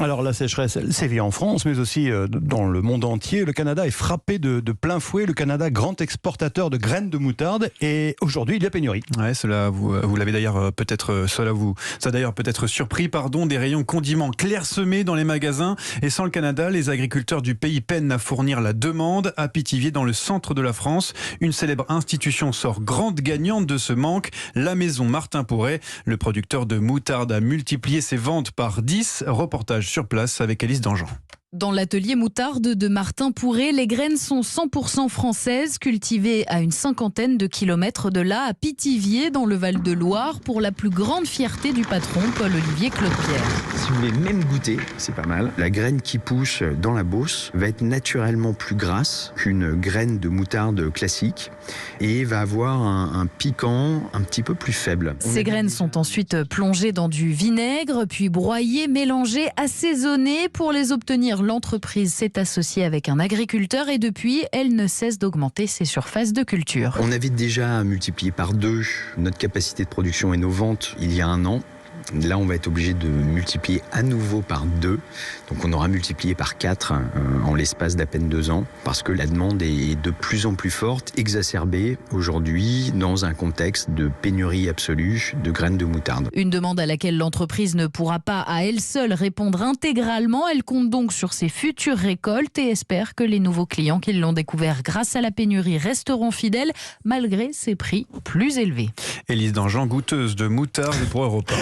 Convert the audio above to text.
Alors la sécheresse, elle sévit en France, mais aussi dans le monde entier. Le Canada est frappé de plein fouet. Le Canada, grand exportateur de graines de moutarde. Et aujourd'hui, il y a pénurie. Ouais, cela vous l'avez d'ailleurs peut-être, ça a d'ailleurs peut-être surpris, des rayons condiments clairsemés dans les magasins. Et sans le Canada, les agriculteurs du pays peinent à fournir la demande. À Pithiviers, dans le centre de la France, une célèbre institution sort grande gagnante de ce manque. La maison Martin Pourret, le producteur de moutarde, a multiplié ses ventes par 10. Reportage sur place avec Élise Dangean. Dans l'atelier moutarde de Martin Pourret, les graines sont 100% françaises, cultivées à une 50aine de kilomètres de là, à Pithiviers, dans le Val-de-Loire, pour la plus grande fierté du patron, Paul-Olivier Claudepierre. Si vous voulez même goûter, c'est pas mal. La graine qui pousse dans la Beauce va être naturellement plus grasse qu'une graine de moutarde classique et va avoir un piquant un petit peu plus faible. Ces graines sont ensuite plongées dans du vinaigre, puis broyées, mélangées, assaisonnées. Pour les obtenir, l'entreprise s'est associée avec un agriculteur et depuis, elle ne cesse d'augmenter ses surfaces de culture. On avait déjà multiplié par 2 notre capacité de production et nos ventes il y a 1 an. Là, on va être obligé de multiplier à nouveau par 2. Donc, on aura multiplié par 4 en l'espace d'à peine 2 ans parce que la demande est de plus en plus forte, exacerbée aujourd'hui dans un contexte de pénurie absolue de graines de moutarde. Une demande à laquelle l'entreprise ne pourra pas à elle seule répondre intégralement. Elle compte donc sur ses futures récoltes et espère que les nouveaux clients qui l'ont découvert grâce à la pénurie resteront fidèles malgré ces prix plus élevés. Élise Dangean, goûteuse de moutarde pour Europe 1.